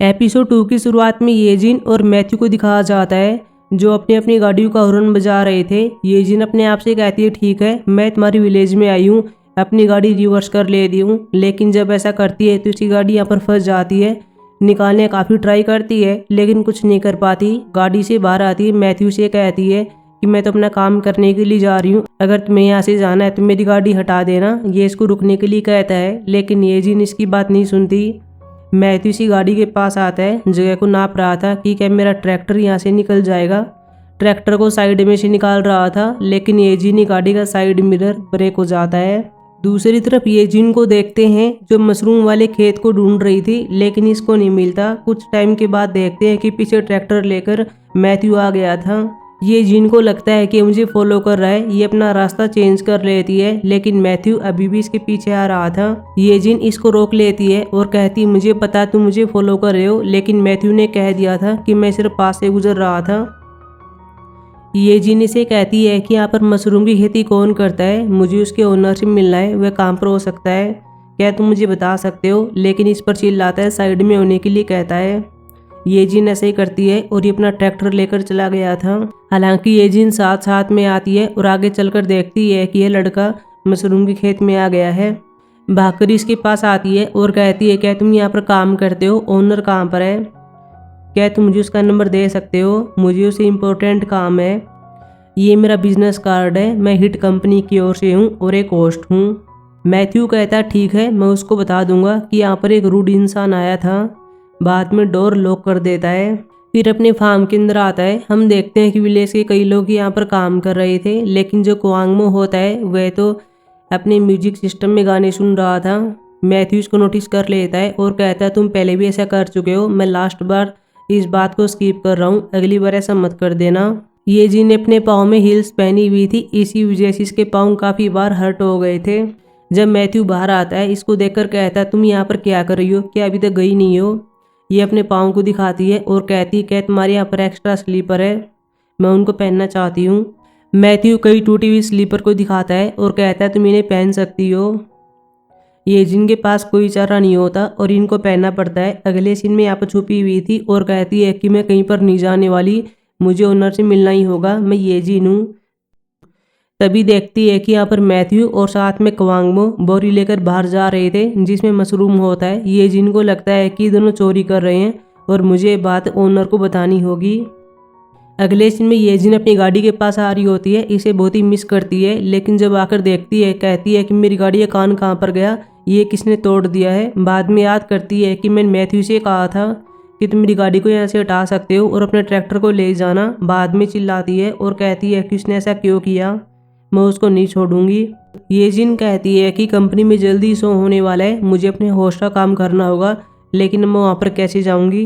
Episode 2 की शुरुआत में येजिन और मैथ्यू को दिखाया जाता है जो अपनी अपनी गाड़ियों का हॉर्न बजा रहे थे। येजिन अपने आप से कहती है, ठीक है मैं तुम्हारी विलेज में आई हूँ, अपनी गाड़ी रिवर्स कर लेती हूँ। लेकिन जब ऐसा करती है तो उसकी गाड़ी यहाँ पर फंस जाती है। निकालने काफ़ी ट्राई करती है लेकिन कुछ नहीं कर पाती। गाड़ी से बाहर आती है, मैथ्यू से कहती है कि मैं तो अपना काम करने के लिए जा रही हूँ, अगर तुम्हें यहाँ से जाना है तो मेरी गाड़ी हटा देना। ये इसको रुकने के लिए कहता है लेकिन येजिन इसकी बात नहीं सुनती। मैथ्यू सी गाड़ी के पास आता है, जगह को नाप रहा था कि क्या मेरा ट्रैक्टर यहाँ से निकल जाएगा। ट्रैक्टर को साइड में से निकाल रहा था लेकिन येजिन ही गाड़ी का साइड मिरर ब्रेक हो जाता है। दूसरी तरफ येजिन को देखते हैं जो मशरूम वाले खेत को ढूंढ रही थी लेकिन इसको नहीं मिलता। कुछ टाइम के बाद देखते हैं कि पीछे ट्रैक्टर लेकर मैथ्यू आ गया था। ये जिनको लगता है कि मुझे फॉलो कर रहा है, ये अपना रास्ता चेंज कर लेती है लेकिन मैथ्यू अभी भी इसके पीछे आ रहा था। ये जिन इसको रोक लेती है और कहती मुझे पता तुम मुझे फॉलो कर रहे हो, लेकिन मैथ्यू ने कह दिया था कि मैं सिर्फ पास से गुजर रहा था। ये जिन इसे कहती है कि यहाँ पर मशरूम की खेती कौन करता है, मुझे उसके ओनर से मिलना है, वह कहाँ पर हो सकता है, क्या तुम मुझे बता सकते हो। लेकिन इस पर चिल्लाता है, साइड में होने के लिए कहता है। ये जिन ऐसे ही करती है और ये अपना ट्रैक्टर लेकर चला गया था। हालांकि ये जिन साथ साथ में आती है और आगे चलकर देखती है कि यह लड़का मशरूम के खेत में आ गया है। भागकर इसके पास आती है और कहती है क्या तुम यहाँ पर काम करते हो, ओनर कहाँ पर है, क्या तुम मुझे उसका नंबर दे सकते हो, मुझे उसे इम्पोर्टेंट काम है। ये मेरा बिजनेस कार्ड है, मैं हिट कंपनी की ओर से हूँ और एक होस्ट हूँ। मैथ्यू कहता है ठीक है मैं उसको बता दूंगा कि यहाँ पर एक रूड इंसान आया था। बाद में डोर लॉक कर देता है। फिर अपने फार्म के अंदर आता है। हम देखते हैं कि विलेज के कई लोग यहाँ पर काम कर रहे थे लेकिन जो क्वांगमो होता है वह तो अपने म्यूजिक सिस्टम में गाने सुन रहा था। मैथ्यू इसको नोटिस कर लेता है और कहता है तुम पहले भी ऐसा कर चुके हो, मैं लास्ट बार इस बात को स्किप कर रहा हूँ, अगली बार ऐसा मत कर देना। ये जी ने अपने पाँव में हील्स पहनी हुई थी, इसी वजह से इसके पाँव काफ़ी बार हर्ट हो गए थे। जब मैथ्यू बाहर आता है इसको देखकर कहता है तुम यहाँ पर क्या कर रही हो, क्या अभी तक गई नहीं हो। ये अपने पाँव को दिखाती है और कहती है क्या तुम्हारे यहाँ पर एक्स्ट्रा स्लीपर है, मैं उनको पहनना चाहती हूँ। मैथ्यू कई टूटी हुई स्लीपर को दिखाता है और कहता है तुम इन्हें पहन सकती हो। ये जिनके पास कोई चारा नहीं होता और इनको पहनना पड़ता है। अगले सीन में यहाँ पर छुपी हुई थी और कहती है कि मैं कहीं पर नहीं जाने वाली, मुझे ओनर से मिलना ही होगा, मैं ये जिन हूँ। तभी देखती है कि यहाँ पर मैथ्यू और साथ में क्वांगमो बोरी लेकर बाहर जा रहे थे जिसमें मशरूम होता है। ये जिनको लगता है कि दोनों चोरी कर रहे हैं और मुझे बात ओनर को बतानी होगी। अगले सीन में ये जिन अपनी गाड़ी के पास आ रही होती है, इसे बहुत ही मिस करती है लेकिन जब आकर देखती है कहती है कि मेरी गाड़ी का कान कहाँ पर गया, ये किसने तोड़ दिया है। बाद में याद करती है कि मैंने मैथ्यू से कहा था कि तुम मेरी गाड़ी को यहाँ से हटा सकते हो और अपने ट्रैक्टर को ले जाना। बाद में चिल्लाती है और कहती है कि उसने ऐसा क्यों किया, मैं उसको नहीं छोड़ूंगी। ये जिन कहती है कि कंपनी में जल्दी शो होने वाला है, मुझे अपने होस्ट का काम करना होगा लेकिन मैं वहाँ पर कैसे जाऊँगी,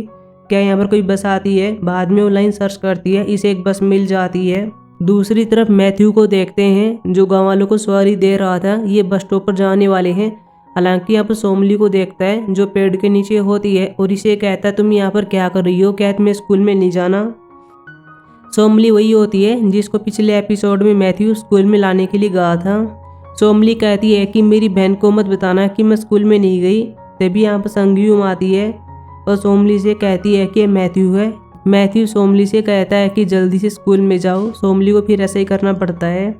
क्या यहाँ पर कोई बस आती है। बाद में ऑनलाइन सर्च करती है, इसे एक बस मिल जाती है। दूसरी तरफ मैथ्यू को देखते हैं जो गाँव वालों को सवारी दे रहा था, ये बस स्टॉप पर जाने वाले हैं। हालांकि यहाँ पर सोमली को देखता है जो पेड़ के नीचे होती है और इसे कहता है तुम यहाँ पर क्या कर रही हो, क्या तुम्हें स्कूल में नहीं जाना। सोमली वही होती है जिसको पिछले एपिसोड में मैथ्यू स्कूल में लाने के लिए गया था। सोमली कहती है कि मेरी बहन को मत बताना कि मैं स्कूल में नहीं गई। तभी यहाँ पर संगयूम आती है और सोमली से कहती है कि मैथ्यू है। मैथ्यू सोमली से कहता है कि जल्दी से स्कूल में जाओ। सोमली को फिर ऐसा ही करना पड़ता है।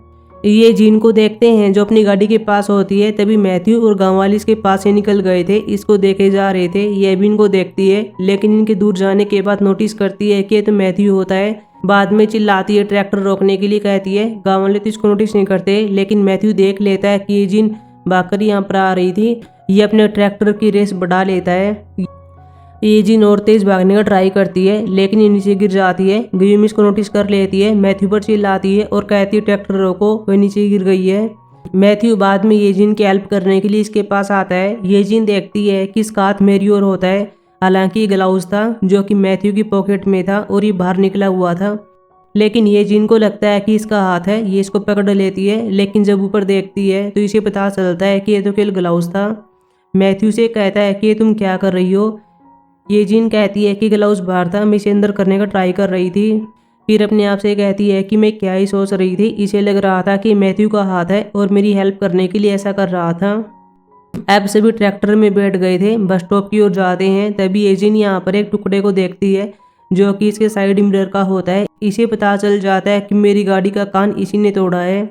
ये जिन को देखते हैं जो अपनी गाड़ी के पास होती है। तभी मैथ्यू और गाँव वाले इसके पास से निकल गए थे, इसको देखे जा रहे थे। ये भी इनको देखती है लेकिन इनके दूर जाने के बाद नोटिस करती है कि ये तो मैथ्यू होता है। बाद में चिल्लाती है ट्रैक्टर रोकने के लिए कहती है। गाँव वाले तो इसको नोटिस नहीं करते लेकिन मैथ्यू देख लेता है कि ये जिन भागकर यहाँ पर आ रही थी। ये अपने ट्रैक्टर की रेस बढ़ा लेता है। ये जिन और तेज भागने का ट्राई करती है लेकिन ये नीचे गिर जाती है। गयूम इसको नोटिस कर लेती है, मैथ्यू पर चिल्लाती है और कहती है ट्रैक्टर रोको, वह नीचे गिर गई है। मैथ्यू बाद में ये जिन की हेल्प करने के लिए इसके पास आता है। ये जिन देखती है कि इसका हाथ मेरी ओर होता है। हालांकि ये ग्लव्स था जो कि मैथ्यू की पॉकेट में था और ये बाहर निकला हुआ था, लेकिन ये जिन को लगता है कि इसका हाथ है। ये इसको पकड़ लेती है लेकिन जब ऊपर देखती है तो इसे पता चलता है कि ये तो केवल ग्लव्स था। मैथ्यू से कहता है कि तुम क्या कर रही हो। ये जिन कहती है कि ग्लव्स बाहर था, मैं इसे अंदर करने का ट्राई कर रही थी। फिर अपने आप से कहती है कि मैं क्या ही सोच रही थी, इसे लग रहा था कि मैथ्यू का हाथ है और मेरी हेल्प करने के लिए ऐसा कर रहा था। अब सभी ट्रैक्टर में बैठ गए थे, बस स्टॉप की ओर जाते हैं। तभी येजिन यहाँ पर एक टुकड़े को देखती है जो कि इसके साइड मिरर का होता है। इसे पता चल जाता है कि मेरी गाड़ी का कान इसी ने तोड़ा है।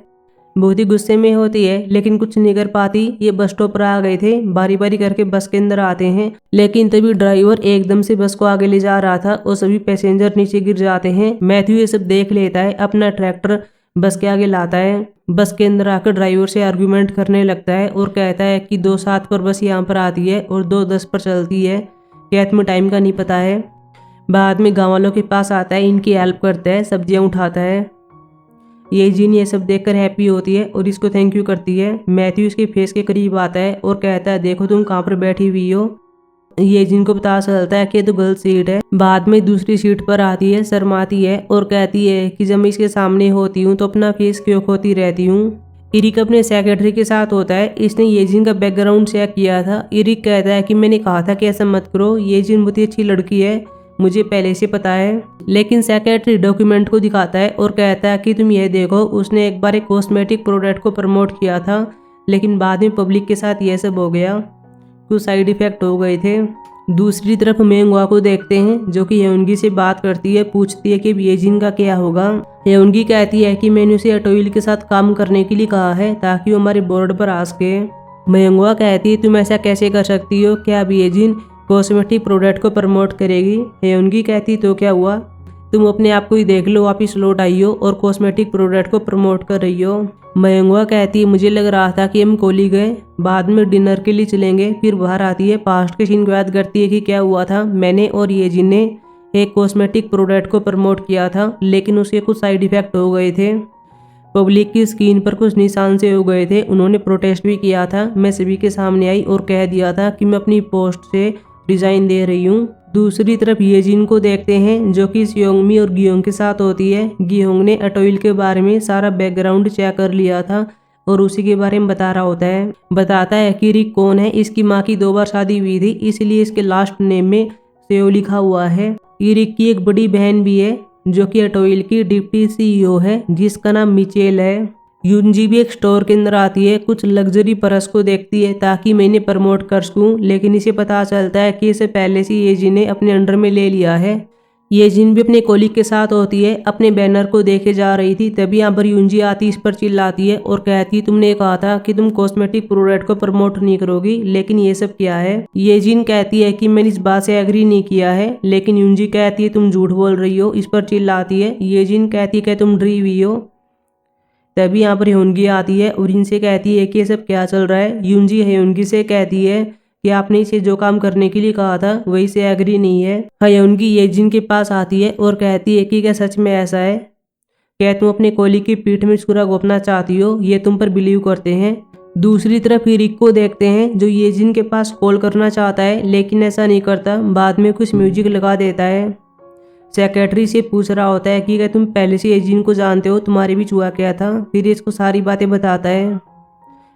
बहुत ही गुस्से में होती है लेकिन कुछ नहीं कर पाती। ये बस स्टॉप पर आ गए थे, बारी बारी करके बस के अंदर आते हैं, लेकिन तभी ड्राइवर एकदम से बस को आगे ले जा रहा था और सभी पैसेंजर नीचे गिर जाते हैं। मैथ्यू ये सब देख लेता है, अपना ट्रैक्टर बस के आगे लाता है। बस के अंदर आकर ड्राइवर से आर्गुमेंट करने लगता है और कहता है कि 2:07 पर बस यहाँ पर आती है और 2:10 पर चलती है, क्या तुम्हें टाइम का नहीं पता है। बाद में गाँव वालों के पास आता है, इनकी हेल्प करता है, सब्जियाँ उठाता है। येजिन ये सब देखकर हैप्पी होती है और इसको थैंक यू करती है। मैथ्यू इसके फेस के करीब आता है और कहता है देखो तुम कहाँ पर बैठी हुई हो। येजिन को पता चलता है कि ये तो गलत सीट है। बाद में दूसरी सीट पर आती है, शर्माती है और कहती है कि जब मैं इसके सामने होती हूँ तो अपना फेस क्यों खोती रहती हूँ। इरिक अपने सेक्रेटरी के साथ होता है, इसने येजिन का बैकग्राउंड चेक किया था। इरिक कहता है कि मैंने कहा था कि ऐसा मत करो, येजिन बहुत ही अच्छी लड़की है, मुझे पहले से पता है। लेकिन सेक्रेटरी डॉक्यूमेंट को दिखाता है और कहता है कि तुम ये देखो, उसने एक बार एक कॉस्मेटिक प्रोडक्ट को प्रमोट किया था लेकिन बाद में पब्लिक के साथ ये सब हो गया, कुछ साइड इफेक्ट हो गए थे। दूसरी तरफ मेंगवा को देखते हैं जो कि हेउनगी से बात करती है, पूछती है कि येजिन का क्या होगा। हेउनगी कहती है कि मैंने उसे अटोइल के साथ काम करने के लिए कहा है ताकि वो हमारे बोर्ड पर आ सके। मेंगवा कहती है तुम ऐसा कैसे कर सकती हो, क्या अब येजिन कॉस्मेटिक प्रोडक्ट को प्रमोट करेगी। हेउनगी कहती तो क्या हुआ, तुम अपने आप को ही देख लो, वापिस लौट आई हो और कॉस्मेटिक प्रोडक्ट को प्रमोट कर रही हो। मेंगवा कहती है मुझे लग रहा था कि हम कोली गए, बाद में डिनर के लिए चलेंगे। फिर बाहर आती है, पास्ट के सीन को याद करती है कि क्या हुआ था, मैंने और येजिन ने एक कॉस्मेटिक प्रोडक्ट को प्रमोट किया था लेकिन उसके कुछ साइड इफेक्ट हो गए थे, पब्लिक की स्किन पर कुछ निशान से हो गए थे। उन्होंने प्रोटेस्ट भी किया था। मैं सभी के सामने आई और कह दिया था कि मैं अपनी पोस्ट से रिजाइन दे रही हूँ। दूसरी तरफ येजिन को देखते हैं जो कि सियोंगमी और गियोंग के साथ होती है। गियोंग ने अटोइल के बारे में सारा बैकग्राउंड चेक कर लिया था और उसी के बारे में बता रहा होता है। बताता है कि रिक कौन है, इसकी माँ की 2 बार शादी हुई थी इसलिए इसके लास्ट नेम में सेओ लिखा हुआ है। रिक की एक बड़ी बहन भी है जो कि अटोइल की डिप्टी CEO है जिसका नाम मिचेल है। यूनजी भी एक स्टोर के अंदर आती है, कुछ लग्जरी पर्स को देखती है ताकि मैं इन्हें प्रमोट कर सकूं, लेकिन इसे पता चलता है कि इसे पहले से येजिन ने अपने अंडर में ले लिया है। येजिन भी अपने कोलीग के साथ होती है, अपने बैनर को देखे जा रही थी। तभी यहाँ पर यूनजी आती इस पर चिल्लाती है और कहती तुमने कहा था कि तुम कॉस्मेटिक प्रोडक्ट को प्रमोट नहीं करोगी, लेकिन ये सब क्या है। येजिन कहती है कि मैंने इस बात से एग्री नहीं किया है, लेकिन यूनजी कहती है तुम झूठ बोल रही हो, इस पर चिल्लाती है। येजिन कहती है तुम डरी हुई हो। तभी यहाँ पर हेउनगी आती है और इनसे कहती है कि ये सब क्या चल रहा है। यूनजी हेउनगी से कहती है कि आपने इसे जो काम करने के लिए कहा था वही से एग्री नहीं है। हेउनगी येजिन के पास आती है और कहती है कि क्या सच में ऐसा है, क्या तुम अपने कोली की पीठ में छुरा घोंपना चाहती हो, ये तुम पर बिलीव करते हैं। दूसरी तरफ रिक को देखते हैं जो येजिन के पास कॉल करना चाहता है लेकिन ऐसा नहीं करता, बाद में कुछ म्यूजिक लगा देता है। सेक्रेटरी से पूछ रहा होता है कि क्या तुम पहले से येजिन को जानते हो, तुम्हारे बीच हुआ क्या था। फिर इसको सारी बातें बताता है।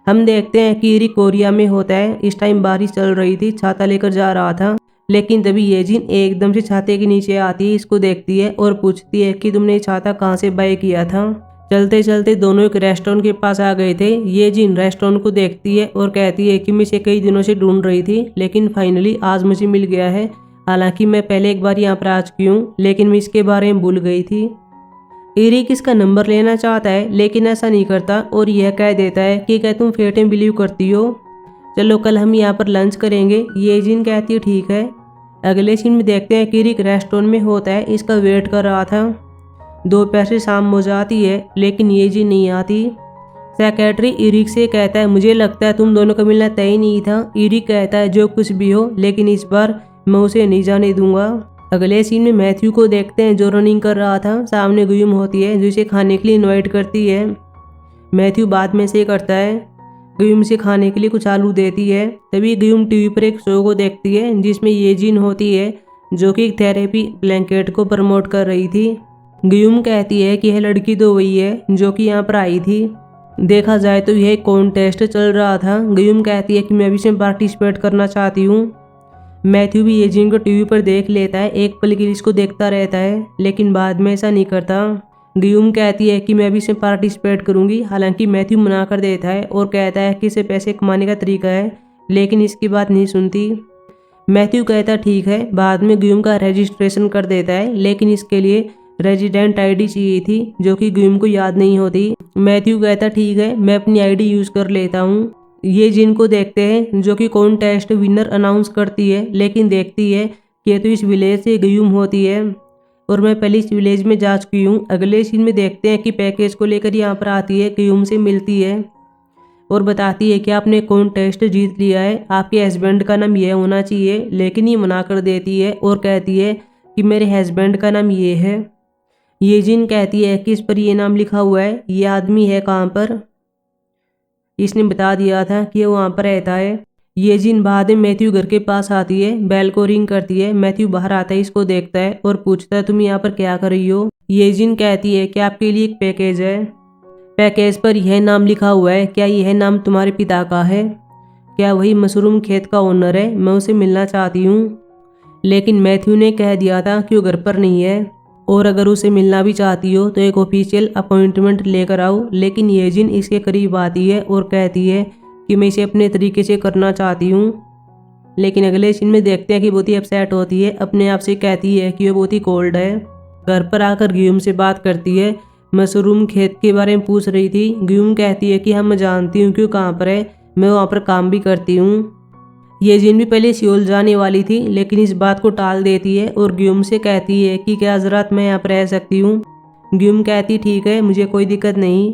हम देखते हैं कि रिक कोरिया में होता है। इस टाइम बारिश चल रही थी, छाता लेकर जा रहा था, लेकिन तभी येजिन एकदम से छाते के नीचे आती है, इसको देखती है और पूछती है कि तुमने ये छाता कहाँ से बाय किया था। चलते चलते दोनों एक रेस्टोरेंट के पास आ गए थे। येजिन रेस्टोरेंट को देखती है और कहती है कि मैं इसे कई दिनों से ढूंढ रही थी, लेकिन फाइनली आज मुझे मिल गया है। हालांकि मैं पहले एक बार यहाँ पर आ चुकी हूँ, लेकिन मैं इसके बारे में भूल गई थी। इरिक इसका नंबर लेना चाहता है लेकिन ऐसा नहीं करता और यह कह देता है कि क्या तुम फेट में बिलीव करती हो, चलो कल हम यहाँ पर लंच करेंगे। येजिन कहती है ठीक है। अगले सीन में देखते हैं कि इरिक रेस्टोरेंट में होता है, इसका वेट कर रहा था। दोपहर से शाम हो जाती है लेकिन येजिन नहीं आती। सेक्रेटरी इरिक से कहता है मुझे लगता है तुम दोनों का मिलना तय नहीं था। इरिक कहता है जो कुछ भी हो, लेकिन इस बार मैं उसे नहीं जाने दूंगा। अगले सीन में मैथ्यू को देखते हैं जो रनिंग कर रहा था। सामने गुयुम होती है जो इसे खाने के लिए इनवाइट करती है। मैथ्यू बाद में से करता है, गुयुम से खाने के लिए कुछ आलू देती है। तभी गुयुम टीवी पर एक शो को देखती है जिसमें येजिन होती है जो कि थेरेपी ब्लैंकेट को प्रमोट कर रही थी। गुयुम कहती है कि यह लड़की तो वही है जो कि यहाँ पर आई थी। देखा जाए तो यह कॉन्टेस्ट चल रहा था। गुयुम कहती है कि मैं भी इसमें पार्टिसिपेट करना चाहती हूँ। मैथ्यू भी येजिन को टीवी पर देख लेता है, एक पल के लिए इसको देखता रहता है, लेकिन बाद में ऐसा नहीं करता। गुयुम कहती है कि मैं भी इसमें पार्टिसिपेट करूंगी। हालांकि मैथ्यू मना कर देता है और कहता है कि इसे पैसे कमाने का तरीका है, लेकिन इसकी बात नहीं सुनती। मैथ्यू कहता ठीक है, बाद में ग्यूम का रजिस्ट्रेशन कर देता है, लेकिन इसके लिए रेजिडेंट आईडी चाहिए थी जो कि ग्यूम को याद नहीं होती। मैथ्यू कहता ठीक है, मैं अपनी आईडी यूज़ कर लेता हूँ। ये जिन को देखते हैं जो कि कॉन्टेस्ट विनर अनाउंस करती है, लेकिन देखती है कि ये तो इस विलेज से ग्यूम होती है और मैं पहले इस विलेज में जा चुकी हूँ। अगले सीन में देखते हैं कि पैकेज को लेकर यहाँ पर आती है, ग्यूम से मिलती है और बताती है कि आपने कॉन्टेस्ट जीत लिया है, आपके हस्बैंड का नाम ये होना चाहिए। लेकिन ये मना कर देती है और कहती है कि मेरे हस्बैंड का नाम ये है। ये जिन कहती है कि इस पर ये नाम लिखा हुआ है, ये आदमी है कहाँ पर, इसने बता दिया था कि ये वहाँ पर रहता है। ये जिन बाद में मैथ्यू घर के पास आती है, बेल को रिंग करती है। मैथ्यू बाहर आता है, इसको देखता है और पूछता है तुम यहाँ पर क्या कर रही हो। ये जिन कहती है कि आपके लिए एक पैकेज है, पैकेज पर यह नाम लिखा हुआ है, क्या यह नाम तुम्हारे पिता का है? क्या वही मशरूम खेत का ओनर है? मैं उसे मिलना चाहती हूँ। लेकिन मैथ्यू ने कह दिया था कि वो घर पर नहीं है और अगर उसे मिलना भी चाहती हो तो एक ऑफिशियल अपॉइंटमेंट लेकर आओ। लेकिन ये जिन इसके करीब आती है और कहती है कि मैं इसे अपने तरीके से करना चाहती हूँ। लेकिन अगले सीन में देखते हैं कि बहुत ही अपसेट होती है, अपने आप से कहती है कि वो बहुत ही कोल्ड है। घर पर आकर ग्यूम से बात करती है, मशरूम खेत के बारे में पूछ रही थी। ग्यूम कहती है कि हाँ मैं जानती हूँ क्यों कहाँ पर है, मैं वहाँ पर काम भी करती हूँ। ये जिन भी पहले सियोल जाने वाली थी, लेकिन इस बात को टाल देती है और ग्यूम से कहती है कि क्या हजरत मैं यहाँ पर रह सकती हूँ। ग्यूम कहती ठीक है, मुझे कोई दिक्कत नहीं।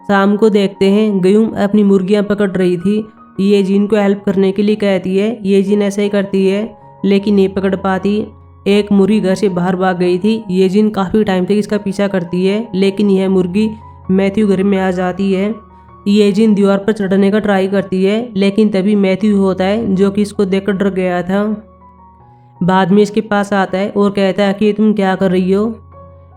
शाम को देखते हैं ग्यूम अपनी मुर्गियाँ पकड़ रही थी। ये जिन को हेल्प करने के लिए कहती है, ये जिन ऐसा ही करती है लेकिन नहीं पकड़ पाती। एक मुर्गी घर से बाहर भाग गई थी। ये जिन काफ़ी टाइम तक इसका पीछा करती है, लेकिन यह मुर्गी मैथ्यू घर में आ जाती है। ये जिन दीवार पर चढ़ने का ट्राई करती है, लेकिन तभी मैथ्यू होता है जो कि इसको देखकर डर गया था। बाद में इसके पास आता है और कहता है कि तुम क्या कर रही हो।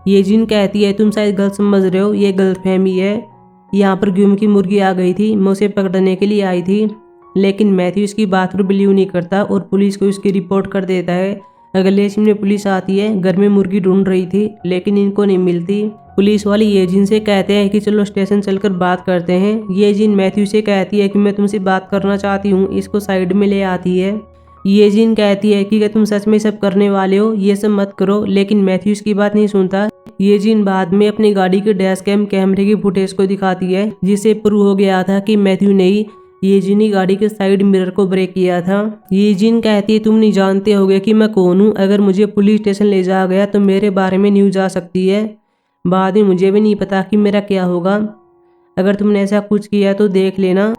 ये जिन कहती है तुम शायद गलत समझ रहे हो, ये गलतफहमी है। यहाँ पर ग्यूम की मुर्गी आ गई थी, मैं उसे पकड़ने के लिए आई थी। लेकिन मैथ्यू इसकी बात पर बिलीव नहीं करता और पुलिस को इसकी रिपोर्ट कर देता है। अगले सीन में पुलिस आती है, घर में मुर्गी ढूंढ रही थी लेकिन इनको नहीं मिलती। पुलिस वाले ये जिन से कहते हैं कि चलो स्टेशन चलकर बात करते हैं। ये जिन मैथ्यू से कहती है कि मैं तुमसे बात करना चाहती हूँ, इसको साइड में ले आती है। ये जिन कहती है कि क्या तुम सच में सब करने वाले हो, ये सब मत करो, लेकिन मैथ्यू इसकी बात नहीं सुनता। ये जिन बाद में अपनी गाड़ी के डैश कैम कैमरे की फुटेज को दिखाती है, जिससे प्रूव हो गया था कि मैथ्यू ने ही ये जिन ही गाड़ी के साइड मिरर को ब्रेक किया था। ये जिन कहती है तुम नहीं जानते होगे कि मैं कौन हूँ, अगर मुझे पुलिस स्टेशन ले जाया गया तो मेरे बारे में न्यूज आ सकती है, बाद में मुझे भी नहीं पता कि मेरा क्या होगा। अगर तुमने ऐसा कुछ किया तो देख लेना,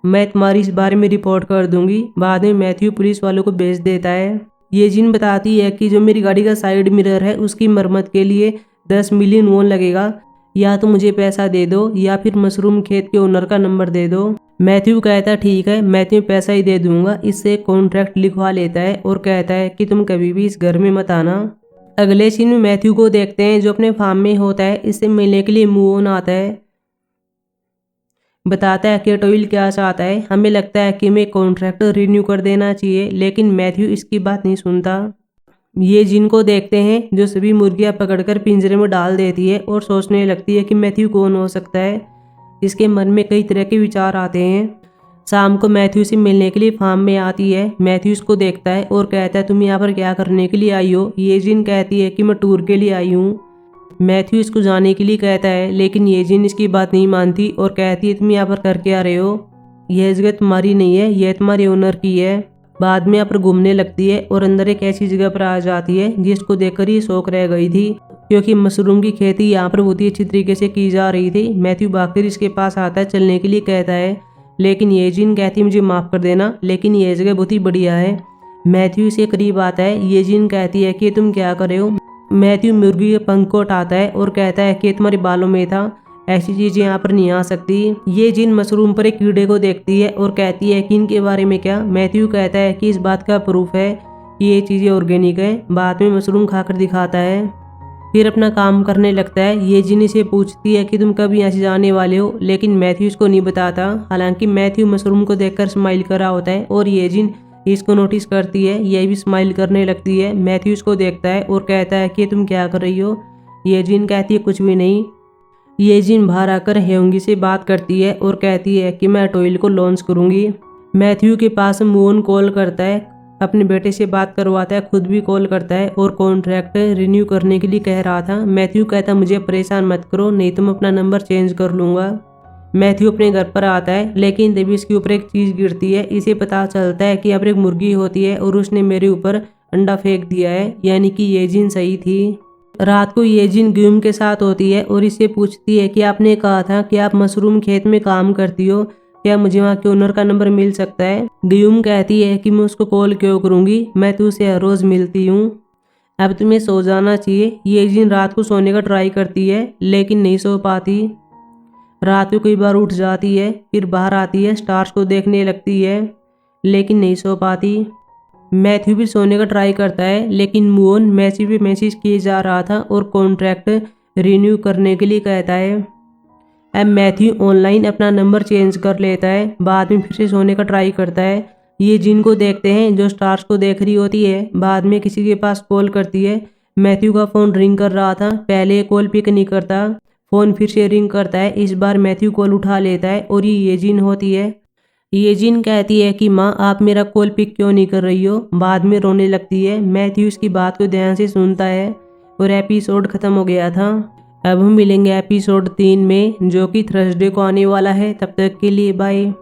मैं तुम्हारी इस बारे में रिपोर्ट कर दूंगी। बाद में मैथ्यू पुलिस वालों को भेज देता है। ये जिन बताती है कि जो मेरी गाड़ी का साइड मिरर है उसकी मरम्मत के लिए 10 मिलियन वॉन लगेगा, या तो मुझे पैसा दे दो या फिर मशरूम खेत के ओनर का नंबर दे दो। मैथ्यू कहता ठीक है, मैं तुम्हें पैसा ही दे दूंगा। इससे कॉन्ट्रैक्ट लिखवा लेता है और कहता है कि तुम कभी भी इस घर में मत आना। अगले सीन में मैथ्यू को देखते हैं जो अपने फार्म में होता है, इससे मिलने के लिए मूव ऑन आता है। बताता है कि टॉयल क्या चाहता है। हमें लगता है कि हमें कॉन्ट्रैक्ट रिन्यू कर देना चाहिए, लेकिन मैथ्यू इसकी बात नहीं सुनता। ये जिन को देखते हैं जो सभी मुर्गियां पकड़कर पिंजरे में डाल देती है और सोचने लगती है कि मैथ्यू कौन हो सकता है। इसके मन में कई तरह के विचार आते हैं। शाम को मैथ्यू से मिलने के लिए फार्म में आती है। मैथ्यू इसको देखता है और कहता है तुम यहाँ पर क्या करने के लिए आई हो। ये जिन कहती है कि मैं टूर के लिए आई हूँ। मैथ्यू इसको जाने के लिए कहता है, लेकिन ये जिन इसकी बात नहीं मानती और कहती है तुम यहाँ पर कर क्या रहे हो, यह जगह तुम्हारी नहीं है, यह तुम्हारे ओनर की है। बाद में यहाँ पर घूमने लगती है और अंदर एक ऐसी जगह पर आ जाती है जिसको देखकर ये शौक रह गई थी, क्योंकि मशरूम की खेती यहाँ पर बहुत ही अच्छी तरीके से की जा रही थी। मैथ्यू भागकर इसके पास आता है, चलने के लिए कहता है, लेकिन ये जिन कहती है मुझे माफ़ कर देना, लेकिन यह जगह बहुत ही बढ़िया है। मैथ्यू से करीब आता है। ये जिन कहती है कि तुम क्या कर रहे हो। मैथ्यू मुर्गी के पंख को उठाता है और कहता है कि तुम्हारे बालों में था, ऐसी चीज़ें यहाँ पर नहीं आ सकती। ये जिन मशरूम पर एक कीड़े को देखती है और कहती है कि इनके बारे में क्या। मैथ्यू कहता है कि इस बात का प्रूफ है कि ये चीज़ें ऑर्गेनिक है। बाद में मशरूम खाकर दिखाता है, फिर अपना काम करने लगता है। ये जिन इसे पूछती है कि तुम कब यहाँ से जाने वाले हो, लेकिन मैथ्यू इसको नहीं बताता। हालांकि मैथ्यू मशरूम को देखकर स्माइल कर रहा होता है और ये जिन इसको नोटिस करती है, यह भी स्माइल करने लगती है। मैथ्यू इसको देखता है और कहता है कि तुम क्या कर रही हो। ये जिन कहती है कुछ भी नहीं। ये जिन बाहर आकर हेयोंगी से बात करती है और कहती है कि मैं टॉयल को लॉन्च करूंगी। मैथ्यू के पास मोहन कॉल करता है, अपने बेटे से बात करवाता है, खुद भी कॉल करता है और कॉन्ट्रैक्ट रिन्यू करने के लिए कह रहा था। मैथ्यू कहता मुझे परेशान मत करो, नहीं तो मैं अपना नंबर चेंज कर लूँगा। मैथ्यू अपने घर पर आता है, लेकिन तभी इसके ऊपर एक चीज़ गिरती है। इसे पता चलता है कि यहाँ पर एक मुर्गी होती है और उसने मेरे ऊपर अंडा फेंक दिया है, यानी कि ये जिन सही थी। रात को ये जिन ग्यूम के साथ होती है और इससे पूछती है कि आपने कहा था कि आप मशरूम खेत में काम करती हो, क्या मुझे वहाँ के ओनर का नंबर मिल सकता है। ग्यूम कहती है कि मैं उसको कॉल क्यों करूँगी, मैं तो उसे हर रोज़ मिलती हूँ, अब तुम्हें सो जाना चाहिए। ये जिन रात को सोने का ट्राई करती है लेकिन नहीं सो पाती। रात को कई बार उठ जाती है, फिर बाहर आती है, स्टार्स को देखने लगती है लेकिन नहीं सो पाती। मैथ्यू भी सोने का ट्राई करता है, लेकिन मोहन मैसेज पे मैसेज किए जा रहा था और कॉन्ट्रैक्ट रिन्यू करने के लिए कहता है। अब मैथ्यू ऑनलाइन अपना नंबर चेंज कर लेता है, बाद में फिर से सोने का ट्राई करता है। ये जिन को देखते हैं जो स्टार्स को देख रही होती है, बाद में किसी के पास कॉल करती है। मैथ्यू का फ़ोन रिंग कर रहा था, पहले कॉल पिक नहीं करता, फ़ोन फिर से रिंग करता है। इस बार मैथ्यू कॉल उठा लेता है और ये जिन होती है। ये जिन कहती है कि माँ आप मेरा कॉल पिक क्यों नहीं कर रही हो, बाद में रोने लगती है। मैथ्यू इसकी बात को ध्यान से सुनता है और एपिसोड ख़त्म हो गया था। अब हम मिलेंगे एपिसोड 3 में, जो कि थर्सडे को आने वाला है। तब तक के लिए बाय।